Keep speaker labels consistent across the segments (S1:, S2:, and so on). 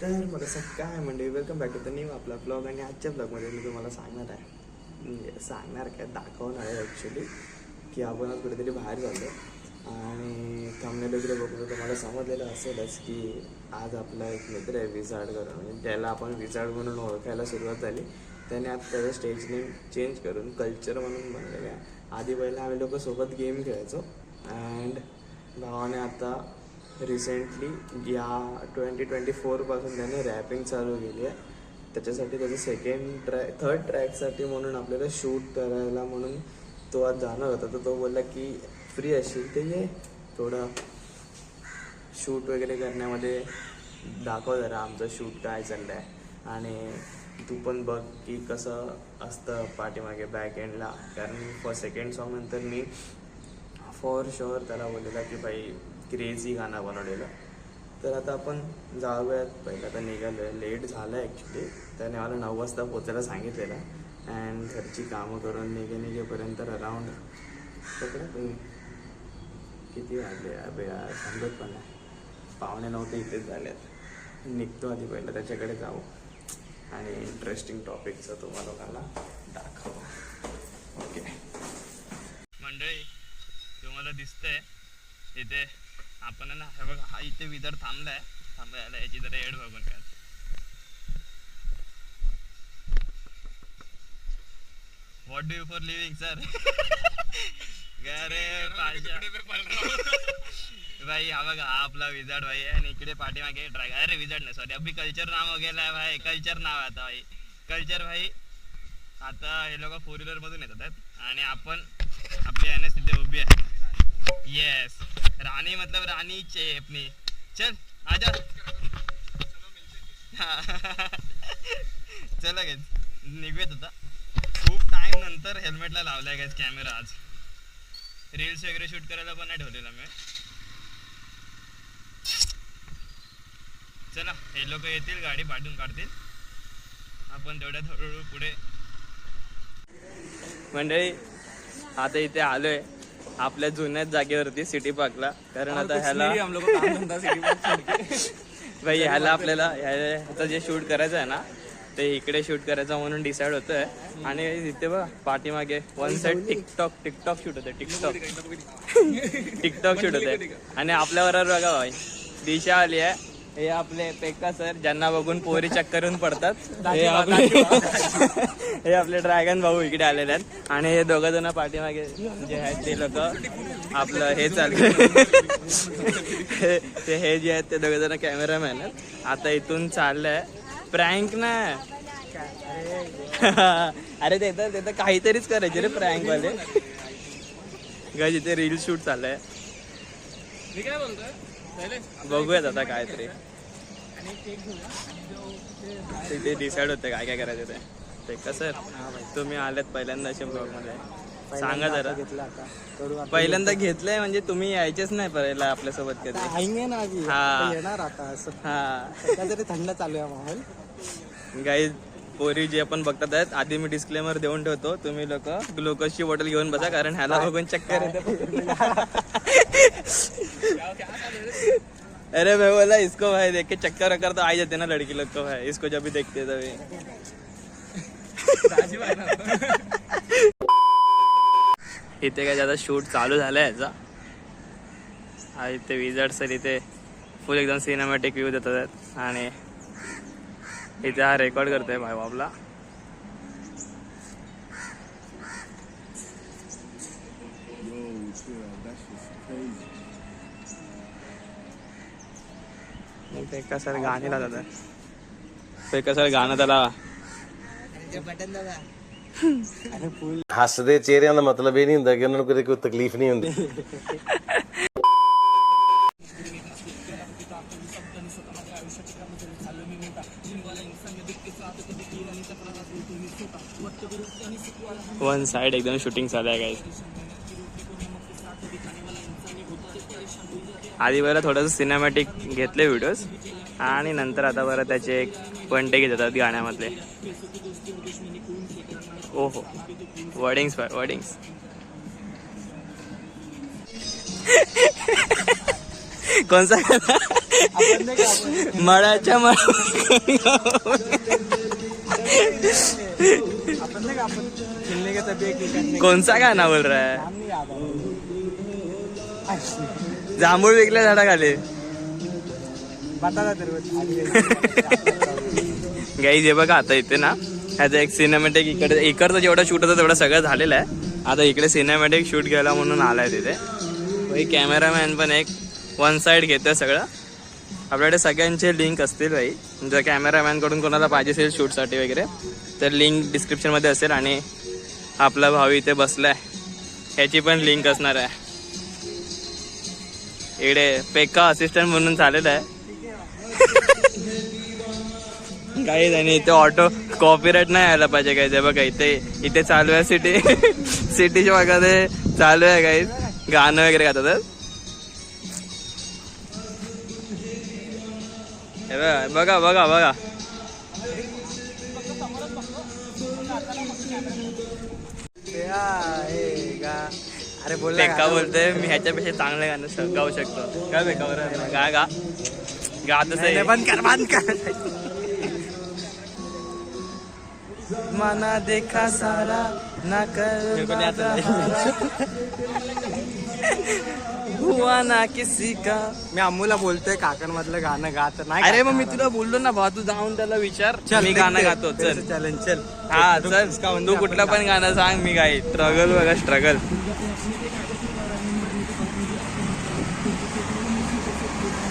S1: तर मग असं काय म्हणजे welcome back to the new आपला ब्लॉग. आणि आजच्या ब्लॉगमध्ये मी तुम्हाला सांगणार काय दाखवणार आहे ॲक्च्युली की आपण आज कुठेतरी बाहेर जातो. आणि थंबनेल वगैरे बघून तुम्हाला समजलेलं असेलच की आज आपला एक मित्र आहे विझार्ड करून, म्हणजे त्याला आपण विझार्ड म्हणून ओळखायला सुरुवात झाली. त्याने आता त्याचं स्टेज नेम चेंज करून कल्चर म्हणून बनलेलं आहे. आधी पहिला आम्ही लोक सोबत गेम खेळायचो अँड भावाने आता रिसेंटली या 2024पासून त्याने रॅपिंग चालू केली आहे. त्याच्यासाठी त्याचं थर्ड ट्रॅकसाठी म्हणून आपल्याला शूट करायला म्हणून तो आज जाणार होता. तर तो बोलला की फ्री असेल ते ये थोडं शूट वगैरे करण्यामध्ये दाखव जरा आमचं शूट काय चाललं आहे. आणि तू पण बघ की कसं असतं पाठीमागे बॅक एंडला. कारण सेकंड सॉन्ग नंतर मी फॉर शुअर त्याला बोललेला की भाई क्रेझी गाणं बनवलेलं. तर आता आपण जाऊयात. पहिलं आता निघालो आहे, लेट झालं आहे ॲक्च्युली. त्याने मला 9 वाजता पोचायला सांगितलेलं अँड घरची कामं करून निघेपर्यंत अराऊंड पकडा तुम्ही किती वाजले अबे यार समजत पण नाही. 8:45 इथेच झाले आहेत. निघतो आधी पहिलं त्याच्याकडे जाऊ आणि इंटरेस्टिंग टॉपिकचं तुम्हाला लोकांना दाखव. ओके
S2: मंडळी, तुम्हाला दिसतंय इथे आपण ना हे बघा, हा इथे विदर थांबलाय. थांबायला याची जरा एड बघून काय. What do you for living sir? अरे भाई हा बघा, हा आपला विजार्ड भाई आहे. आणि इकडे पाठीमागे ड्रॅगन, अरे विजार्ड नाही सॉरी, अभि कल्चर नाव वगैरे आहे भाई. कल्चर नाव आहे आता भाई, कल्चर भाई. आता हे लोक 4 व्हीलर मधून येतात आणि आपण आपली एन एस तिथे उभी आहे. येस, रानी मतलब रानी चे अपनी. चल आजा. चला गेच निघूयात आता. खूप टाइम नंतर हेल्मेटला लावलाय गॅस कॅमेरा. आज रील्स वगैरे शूट करायला पण नाही ठेवलेला मी. चला, हे लोक येतील, गाडी पाठवून काढतील, आपण तेवढ्यात हळूहळू पुढे.
S1: मंडळी, आता इथे आलोय आपल्या जुन्याच जागेवरती सिटी पार्कला. कारण आता ह्याला भाई ह्याला आपल्याला ह्याचं जे शूट करायचं आहे ना ते इकडे शूट करायचं म्हणून डिसाईड होतंय. आणि इथे बघा पाठीमागे वन साईड टिकटॉक शूट होते. टिकटॉक शूट होते. आणि आपल्याबरोबर बघा भाई दिशा आली आहे. हे आपले पेक्का सर, ज्यांना बघून पोरी चक्करून पडतात. हे आपले ड्रॅगन भाऊ इकडे आलेले आहेत. आणि हे दोघं जण पाठीमागे जे आहेत ते लोक आपलं हे चालू ते हे जे आहेत ते दोघं जण कॅमेरामॅन आहेत. आता इथून चाललंय प्रँक ना. अरे ते तर काहीतरीच करायचे रे प्रँक वाले. गाइस इथे रील शूट चाललंय. बघूयात आता काहीतरी ते डिसाईड होते काय काय करायचं ते कसं. तुम्ही आलेत पहिल्यांदा अशा ब्लॉग मध्ये, सांगा जरा. पहिल्यांदा घेतलंय म्हणजे तुम्ही यायचेच नाही पहिला आपल्यासोबत कधी.
S3: हा येणार आता असं.
S1: हा
S3: जरी थंड चालू आहे माहोल.
S1: गाईज पोरी जे आपण बघतात आहेत, आधी मी डिस्क्लेमर देऊन ठेवतो, तुम्ही लोक ग्लुकोजची बॉटल घेऊन बसा कारण ह्याला बघून चक्कर येते. अरे मैं बोला इसको भाई देख के चक्कर वक्कर तो आ जाते ना लड़की लोग को भाई, इसको जब भी देखते तभी. इथे काय ज्यादा शूट चालू झालाय याचा. इथे विजार्ड सर इथे फुल एकदम सिनेमॅटिक व्ह्यू देतात. आणि इथे हा रेकॉर्ड करतोय भाई आपला. पेक्का सर गाने ला जाता है. पेक्का सर गाना त्याला
S4: ਹੱਸਦੇ ਚਿਹਰਿਆਂ ਦਾ ਮਤਲਬ ਇਹ ਨਹੀਂ ਹੁੰਦਾ ਕਿ ਉਹਨਾਂ ਨੂੰ ਕੋਈ ਤਕਲੀਫ ਨਹੀਂ ਹੁੰਦੀ.
S1: वन साइड एकदम शूटिंग चालू आहे गाइस. आधी बरं थोडंसं सिनेमॅटिक घेतले व्हिडिओज आणि नंतर आता बरं त्याचे एक पॉइंटे घेत येतात गाण्यामधले. ओहो वर्डिंग्स कौन सा
S2: मळाच्या
S3: खेलने के तभी एक विकेट
S2: कौन सा गाना बोल रहा है?
S3: नाम नहीं याद आ रहा।
S2: जांभूळ विकल्या झाडाखाली.
S3: बता था तेरे को
S2: गाईज हे बघा आता इथे ना ह्याचा एक सिनेमॅटिक इकडचं जेवढं शूट होतं तेवढं सगळं झालेलं आहे. आता इकडे सिनेमॅटिक शूट घ्यायला म्हणून आलाय तिथे. कॅमेरामॅन पण एक वन साईड घेतोय सगळं. आपल्याकडे सगळ्यांचे लिंक असतील भाई, जर कॅमेरामॅन कडून कोणाला पाहिजे असेल शूटसाठी वगैरे तर लिंक डिस्क्रिप्शनमध्ये असेल. आणि आपला भाऊ इथे बसलाय ह्याची पण लिंक असणार आहे. इकडे पेका असिस्टंट म्हणून चाललेला आहे काही. आणि इथे ऑटो कॉपीराईट नाही यायला पाहिजे काही. ते बघा इथे चालू आहे सिटीच्या भागामध्ये चालू आहे काही गाणं वगैरे गातात. बघा बघा बघा
S3: अरे बोल
S2: पेका बोलतोय मी ह्याच्यापेक्षा चांगलं गाणं गाऊ शकतो. काय पेका बरं गा गा गातच आहे.
S3: बंद कर
S2: मना देखा सारा ना कर हुआ ना किसी का.
S3: मी अम्मूला बोलतोय काकण मधलं गाणं गात नाही.
S2: अरे मग मी तुला बोललो ना भाऊ, तू जाऊन त्याला विचार. मी गाणं गातो. चल
S3: चलन चल.
S2: हा चल तू कुठलं पण गाणं सांग मी गाई. स्ट्रगल बघा स्ट्रगल.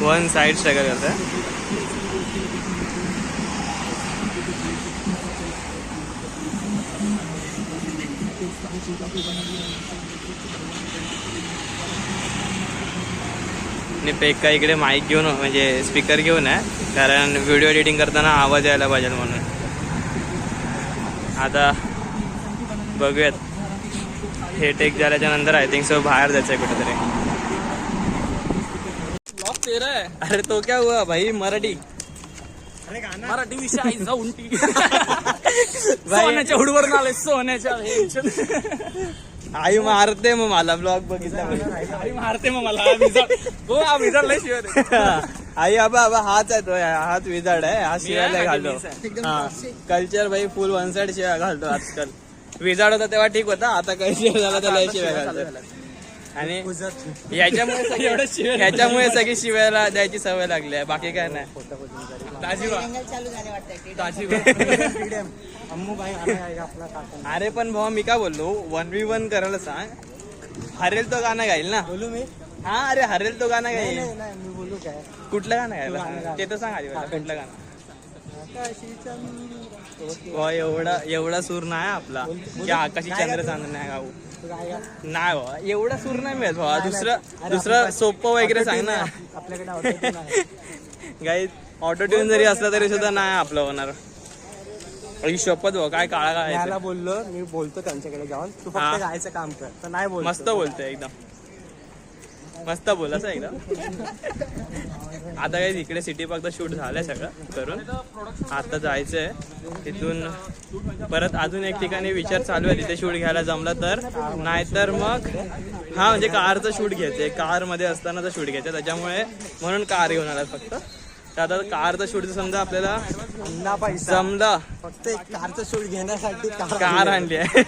S2: वन साइड स्ट्रगल करत. आणि पेका इकडे माईक घेऊन म्हणजे स्पीकर घेऊन आहे, कारण व्हिडिओ एडिटिंग करताना आवाज यायला पाहिजे म्हणून. आता बघूयात हे टेक झाल्याच्या नंतर आय थिंक सो बाहेर जायचं आहे कुठेतरी. अरे तो क्या हुआ भाई मराठी मराठी विषय उलटी सोन्याच्या हुडवर आले सोन्याच्या. आई मारते मग मला ब्लॉग बघितला आई मारते मग मला. हा विजाड लय शिवाय. आई आबा हाच आहे तो, हाच विजाड आहे. हा शिवायला घालतो. हा कल्चर भाई फुल वन साइड शिवाय घालतो आजकाल. विजाड होता तेव्हा ठीक होता, आता काही शिवाय झाला त्याला शिवाय घालतो. आणि ह्याच्यामुळे सगळी शिवायला द्यायची सवय लागली आहे, बाकी काय नाही. अरे पण भाऊ मी काय बोललो 1v1 करायला सांग. हरेल तो गाणं गाईल ना.
S3: बोलू मी.
S2: हा अरे हरेल तो गाणं गाईल.
S3: मी बोलू काय
S2: कुठलं गाणं गायला ते तर सांग आधी मला. कुठलं गाणं. एवढा सूर नाही आपला की आकाशी चंद्र चांद नाही गाऊ. नाही भावा एवढा सूर नाही मिळत भावा. दुसरं सोपं वगैरे सांग ना.
S3: आपल्याकडे
S2: गाई ऑटो ट्यून जरी असला तरी सुद्धा नाही आपलं होणार. शपथ भाऊ काय काळा काय
S3: बोललो मी बोलतो त्यांच्याकडे जाऊन तू फक्त गायचं काम कर. तर नाही बोल.
S2: मस्त बोलतोय एकदम मस्त बोल असं एकदम. आता काही इकडे सिटी फक्त शूट झालंय सगळं करून. आता जायचंय तिथून परत अजून एक ठिकाणी विचार चालू आहे तिथे शूट घ्यायला जमलं तर. नाहीतर मग हा म्हणजे कारचं शूट घ्यायचंय. कार मध्ये असतानाचं शूट घ्यायचं त्याच्यामुळे म्हणून कार घेऊन आला फक्त. तर आता कारचं शूट समजा आपल्याला समजा
S3: फक्त एक कारचं शूट घेण्यासाठी
S2: कार आणली आहे.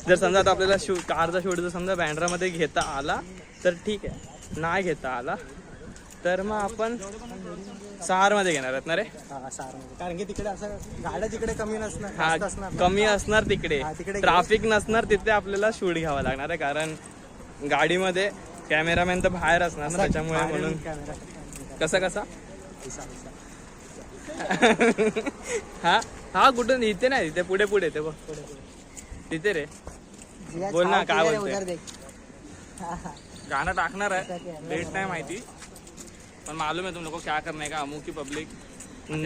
S2: जर समजा आता आपल्याला कारचा शूट जर समजा बँड्रामध्ये घेता आला तर ठीक आहे, नाही घेता आला तर मग आपण सहार मध्ये घेणार आहेत ना रे.
S3: कारण की तिकडे असं गाड्या तिकडे कमी नसणार.
S2: हा कमी असणार तिकडे, ट्रॅफिक नसणार तिथे आपल्याला शूट घ्यावा लागणार आहे. कारण गाडीमध्ये कॅमेरामॅन तर बाहेर असणार ना त्याच्यामुळे म्हणून. कसा हा हा कुठून इथे नाही तिथे पुढे पुढे ते बघ तिथे रे. बोल ना काय बोलतोय. गाणं टाकणार आहे डेट नाही माहिती पण मालूम है तुम लोगों को क्या करना है का. अमू की पब्लिक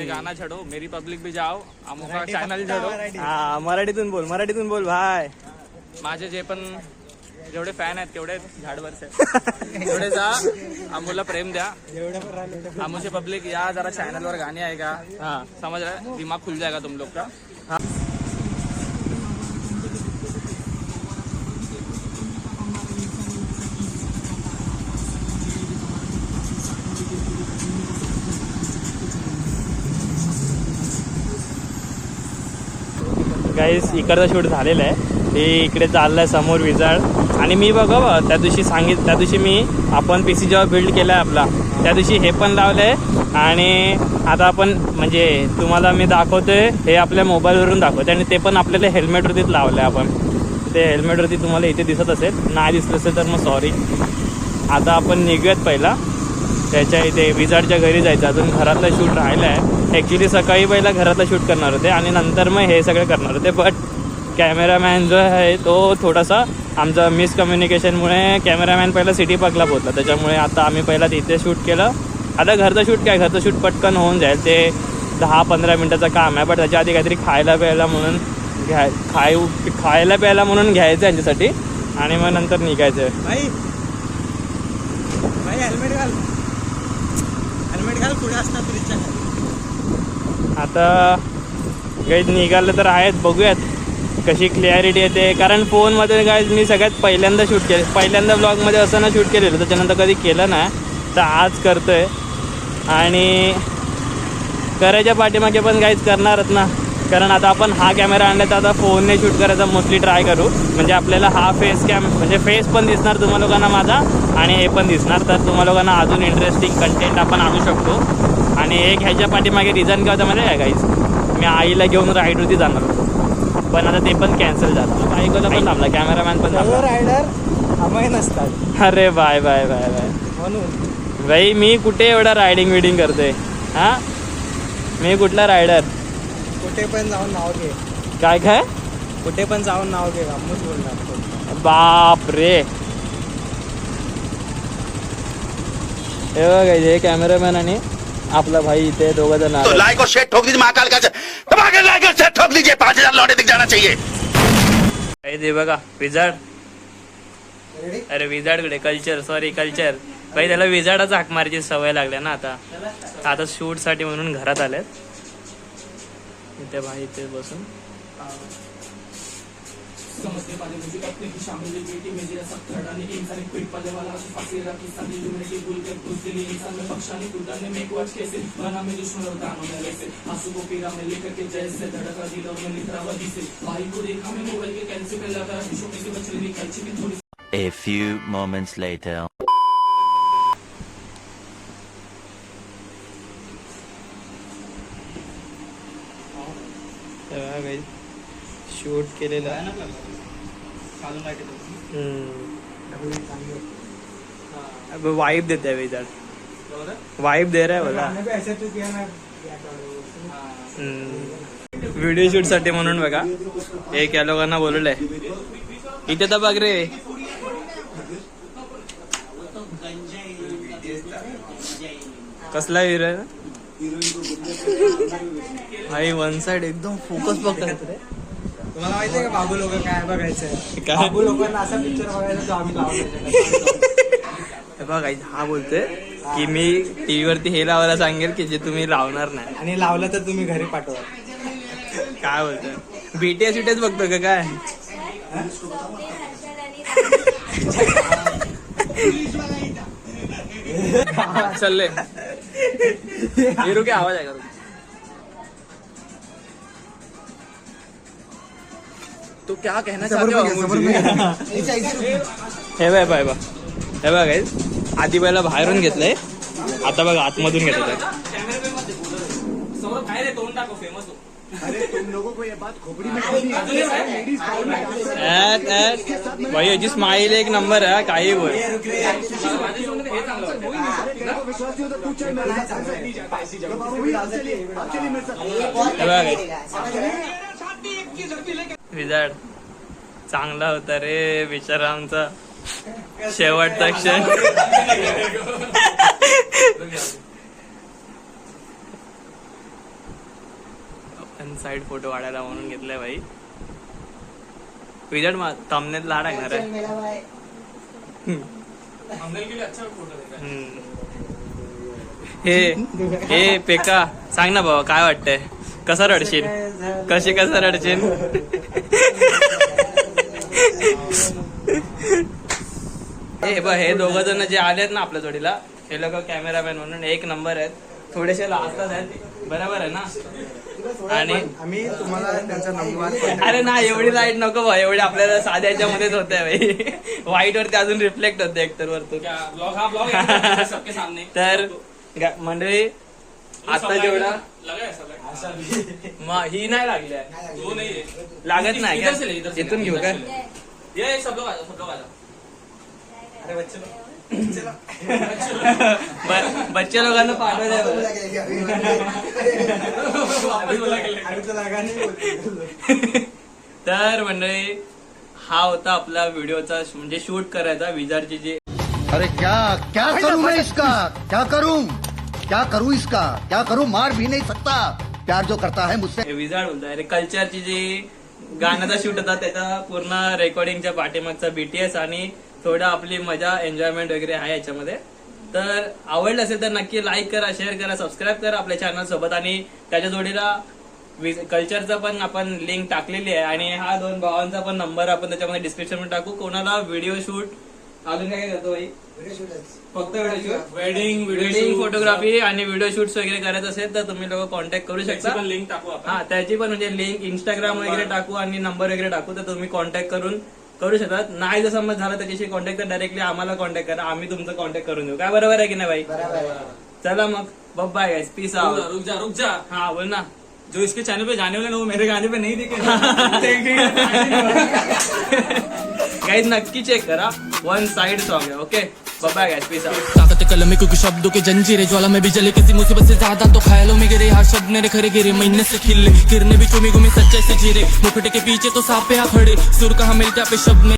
S2: गाना छड़ो मेरी पब्लिक भी जाओ अमू का चॅनल छड़ो. हा मराठीतून बोल भाई. माझे जे पण जेवढे फॅन आहेत तेवढे झाडवरचे तेवढे जा अमूला प्रेम द्या. अमूची पब्लिक या जरा चॅनल वर गाणी आहे का. हा समझ रहा दिमाग खुल जाएगा तुम लोग का.
S5: काही इकडचा शूट झालेला आहे. हे इकडे चाललं आहे समोर विजाड. आणि मी बघा त्या दिवशी मी आपण PC जेव्हा बिल्ड केला आहे आपला, त्या दिवशी हे पण लावलं आहे. आणि आता आपण म्हणजे तुम्हाला मी दाखवतोय, हे आपल्या मोबाईलवरून दाखवते. आणि ते पण आपल्याला हेल्मेटवरतीच लावलं आहे आपण. ते हेल्मेटवरती तुम्हाला इथे दिसत असेल, नाही दिसलं असेल तर मग सॉरी. आता आपण निघूयात पहिला त्याच्या इथे विजाडच्या घरी जायचं. अजून घरातला शूट राहिला आहे. ॲक्च्युली सकाळी पहिला घरातला शूट करणार होते आणि नंतर मग हे सगळं करणार होते. बट कॅमेरामॅन जो आहे तो थोडासा आमचा मिसकम्युनिकेशनमुळे कॅमेरामॅन पहिला सिटी पार्कला पोहोचला. त्याच्यामुळे आता आम्ही पहिला तिथे शूट केलं. आता घरचं शूट पटकन होऊन जाईल. ते 10-15 मिनटाचं काम आहे. बट त्याच्या आधी काहीतरी खायला प्यायला म्हणून घ्यायचं यांच्यासाठी आणि मग नंतर निघायचं.
S3: भाई हेल्मेट घाल पुढे असतात ब्रिजच्या खाली.
S5: आता काही निघालं तर आहेत, बघूयात कशी क्लिअरिटी येते. कारण फोनमध्ये काय मी सगळ्यात पहिल्यांदा ब्लॉगमध्ये असं ना शूट केलेलं, त्याच्यानंतर कधी केलं नाही. तर आज करतोय आणि करायच्या पाठीमागे पण काहीच करणारच ना. कारण आता आपण हा कॅमेरा आणला तर आता फोनने शूट करायचा मोस्टली ट्राय करू. म्हणजे आपल्याला हा म्हणजे फेस पण दिसणार तुम्हा लोकांना माझा आणि हे पण दिसणार. तर तुम्हा लोकांना अजून इंटरेस्टिंग कंटेंट आपण आणू शकतो. आणि एक ह्याच्या पाठीमागे रिझन काय होतं म्हणजे काय गाईज, मी आईला घेऊन राईडवरती जाणार होतो, पण आता ते पण कॅन्सल झालं. बाईकला पण थांबला, कॅमेरामॅन पण थांबला.
S3: रायडर अमय नसतात
S5: अरे बाय
S3: म्हणून.
S5: भाई मी कुठे एवढा रायडिंग करतोय? हां, मी कुठला रायडर?
S3: कुठे पण जाऊन नाव घे,
S5: काय
S3: कुठे पण जाऊन नाव घे, आम्हीच बोलणार.
S5: बाप रे. हे बघा हे कॅमेरामॅन आणि आपला भाई इथे दोघं जण
S6: तो लाइक और शेयर ठोक दीजिए महाकाल का दबाकर लाइक और शेयर ठोक दीजिए 5000 लौटे दिख जाना चाहिए.
S5: ते बघा विजाड. अरे विजाडकडे कल्चर भाई त्याला विजाडाच हाक मारायची सवय लागल्या ना. आता शूट साठी म्हणून घरात आलेत. इथे भाई इथे बसून
S7: A few moments later.
S5: Shoot केलेलं आहे. वाईब देते विजाड, वाईब दे रहा है बघा. व्हिडिओ शूट साठी म्हणून बघा एक या लोकांना बोलवलंय. इथे तर बघ रे, कसला हिरो आहे भाई. वन साइड एकदम फोकस बघतात रे.
S3: तुम्हाला माहितीये का बाबू लोक काय बघायचंय?
S5: काय?
S3: बाबू लोकांना असा पिक्चर बघायचा जो आम्ही लावतो.
S5: बघा हा बोलतोय की मी टीव्ही वरती हे लावायला सांगेल की जे तुम्ही लावणार नाही.
S3: आणि लावलं तर तुम्ही घरी पाठवा.
S5: काय बोलतोय? BTS विटेच बघतो का काय? चल हिरो क्या आवाज आहे का? तू क्या कहना चाहते हो मुझे? हे बघा गाईज, आधी पहिला बाहेरून घेतलंय, आता बघा आतमधून घेत होत. भाई याची स्माइल एक नंबर आहे. काही बोल. विजाड चांगला होता रे बिचारा आमचा शेवटचा क्षण. आपण साईड फोटो काढायला म्हणून घेतलाय भाई. विजाड थंबनेल ला टाकणार आहे. हे पेका सांग ना बाबा काय वाटतंय? कसं रडशील? कसं रडशील? हे दोघं जण जे आलेत ना आपल्या जोडीला, हे लोक कॅमेरामॅन म्हणून एक नंबर आहेत. थोडेसे लाजतात आहेत, बरोबर आहे ना? आणि
S1: आम्ही तुम्हाला त्यांचा नंबर
S5: अरे ना एवढी लाईट नको बा, एवढी आपल्याला साध्या याच्यामध्येच होत आहे व्हाईट वरती अजून रिफ्लेक्ट होते एकतर वरतून. तर मंडळी आता जेवढा ही नाही लागल्या लागत नाही का? इथून घेऊ काय? बच्चे लोकांना पाठवलंय. तर मंडळी हा होता आपला व्हिडिओचा म्हणजे शूट करायचा विजारची जी.
S8: अरे क्या क्या करूं मैं इसका, क्या करूं इसका, क्या करूं, मार भी नहीं सकता, प्यार जो करता है मुझसे.
S5: विजार्ड बोलतोय अरे कल्चरची जी गाण्याचा शूट होता त्याचा पूर्ण रेकॉर्डिंगच्या पाठीमागचा बीटीएस आणि थोडा आपली मजा एन्जॉयमेंट वगैरे आहे याच्यामध्ये. तर आवडलं असेल तर नक्की लाईक करा, शेअर करा, सबस्क्राईब करा आपल्या चॅनल सोबत आणि त्याच्या जोडीला कल्चरचा पण आपण लिंक टाकलेली आहे आणि हा 2 भावांचा पण नंबर आपण त्याच्यामध्ये डिस्क्रिप्शन मध्ये टाकू. कोणाला व्हिडिओ शूट अजून काय करतो भाई? फक्त व्हिडिओ शूट, वेडिंग फोटोग्राफी आणि व्हिडिओ शूट्स वगैरे करायचं असेल तर तुम्ही लोक कॉन्टॅक्ट करू शकता. लिंक टाकू हा त्याची पण म्हणजे लिंक इंस्टाग्राम वगैरे टाकू आणि नंबर वगैरे टाकू तर तुम्ही कॉन्टॅक्ट करू शकतात. नाही जर समज झालं त्याच्याशी कॉन्टॅक्ट तर डायरेक्टली आम्हाला कॉन्टॅक्ट करा, आम्ही तुमचं कॉन्टॅक्ट करून देऊ. काय बरोबर आहे की नाही भाई? चला मग बाय गाइस, पीस आउट. रुक जा हाँ बोल ना. जो इसके चैनल पे जाने वाले ना वो मेरे गाने पे नहीं दिखे गाइस नक्की चेक करा, 1 साइड सॉन्ग है. Okay bye guys, peace out.
S9: ताकत कलम क्योंकि शब्दों के जंजीरें ज्वाला में भी जले किसी मुसीबत से ज्यादा तो ख्यालों में गिरे हर शब्द मेरे खरे गिरे महीने से खिले गिरने भी चुमी गुमी सच्चे से जीरे मुखटे के पीछे तो सांप पे आ खड़े सुर कहाँ मिलते पे शब्द में